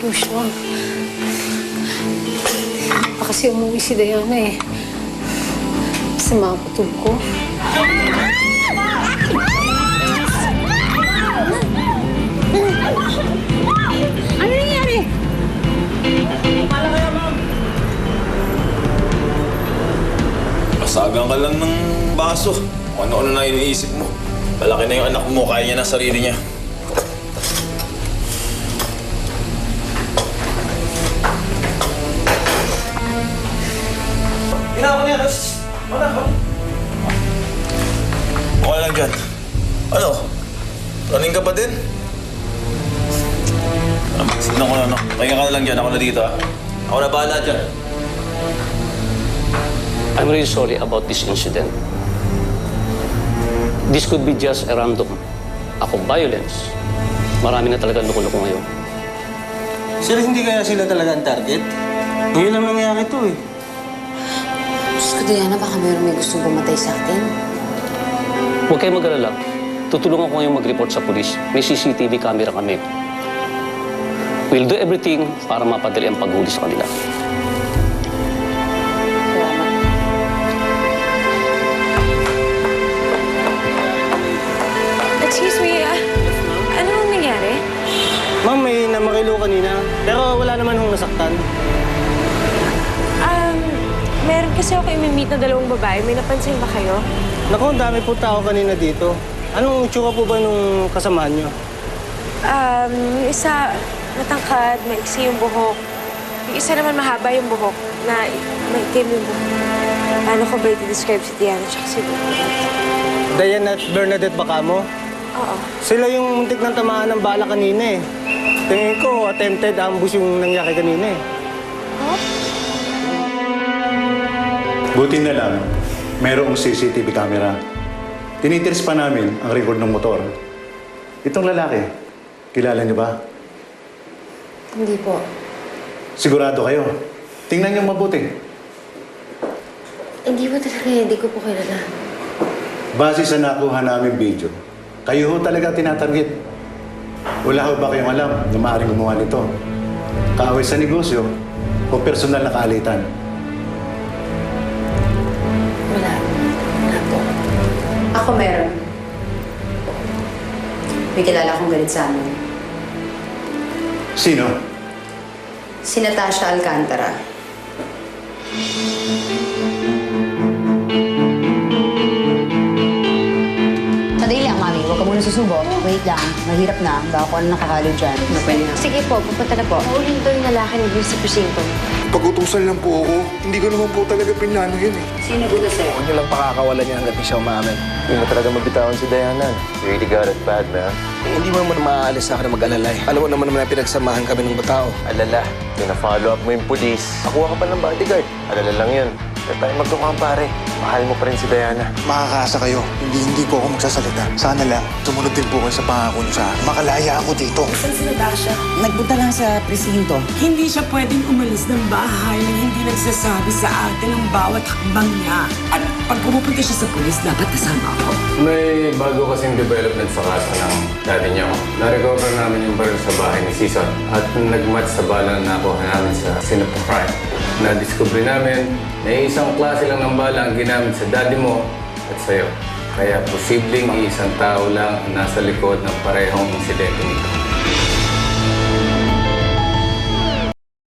Lucio. Baka kasi umuwi si Diana eh. Sa mga putog ko. Ano nangyari? Masagang ka lang ng baso. Kung ano-ano na iniisip mo. Malaki na yung anak mo, kaya niya na sarili niya. Ginawa niya, wala ka. Okay lang dyan. Ano? Running ka pa din? Sige na ko na, no? Pahinga ka na lang dyan. Ako na dito, ha? Ako na bahala dyan. I'm really sorry about this incident. This could be just a random act of violence. Marami na talaga loko-loko ngayon. Sir, hindi kaya sila talaga ang target? Ngayon lang nangyari ito eh. Diyos ko, Diana, baka may gusto bumatay sa atin. Huwag kayo mag-alala. Tutulungan ko ngayong mag-report sa pulis. May CCTV camera kami. We'll do everything para mapadali ang paghuli sa kanila. Excuse me, ano ang nangyari? Ma'am, may namakilo kanina. Pero wala naman hong nasaktan. Meron kasi ako imi-meet na dalawang babae. May napansin ba kayo? Naku, ang dami po tao kanina dito. Anong itsura po ba nung kasamahan nyo? Yung isa matangkad, maiksi yung buhok. Yung isa naman mahaba yung buhok, na maitim yung buhok. Paano ko ba i-describe si Diana tsaka si Diana at Bernadette Bacamo? Oo. Sila yung muntik ng tamaan ng bala kanina eh. Tingin ko, attempted ambush yung nangyari kanina eh. Huh? Buti na lang, mayroong CCTV camera. Tinitires pa namin ang record ng motor. Itong lalaki, kilala niyo ba? Hindi po. Sigurado kayo. Tingnan niyo mabuti. Hindi po talaga, hindi ko po kilala. Base sa nakuha namin video, kayo ho talaga tinatarget. Wala ho ba kayong alam na maaaring gumawa nito? Kaaway sa negosyo o personal na kaalitan? Wala. Wala po. Ako meron. May kilala akong galit sa amin. Sino? Si Natasha Alcantara. Sandali lang, Mami. Huwag ka muna susubo. Wait lang. Mahirap na. Baka kung ano nakakalo dyan. Pwede na. Sige po, pupunta na po. Maulin daw yung lalaki ni Lucy Presinto. Pag-utusan lang po ako. Hindi ko naman po talaga pinlano yun eh. Sino gusto sa'yo? Huwag niyo lang pakakawalan niya hanggat di siya umamin. Hindi mo talaga mabitawan si Diana. You really got it bad, man. Hindi mo naman maaalis sa akin na mag-alalay. Alam mo naman na pinagsamahan kami ng batao. Alala, pina-follow up mo yung pulis. Nakuha ka pa ng bodyguard. Alala lang yun. Kaya tayo magtukhang pare. Mahal mo pa rin si Diana. Makakasa kayo. Hindi po ako magsasalita. Sana lang, tumunod din po kayo sa pangako niyo sa akin. Makalaya ako dito. Nagpunta lang sa presinto. Hindi siya pwedeng umalis ng bahay nang hindi nagsasabi sa atin ang bawat hakbang niya. At pag pumupunta siya sa pulis, dapat kasama ako. May bago kasing development sa kaso ng dati niyo. Na-recover namin yung baril sa bahay ni Cesar at nag-match sa bala na nakuha namin sa scene of the crime. Na-discover namin na isang klase lang ng bala ang ginamit sa daddy mo at sa'yo. Kaya posibleng isang tao lang ang nasa likod ng parehong insidente nito.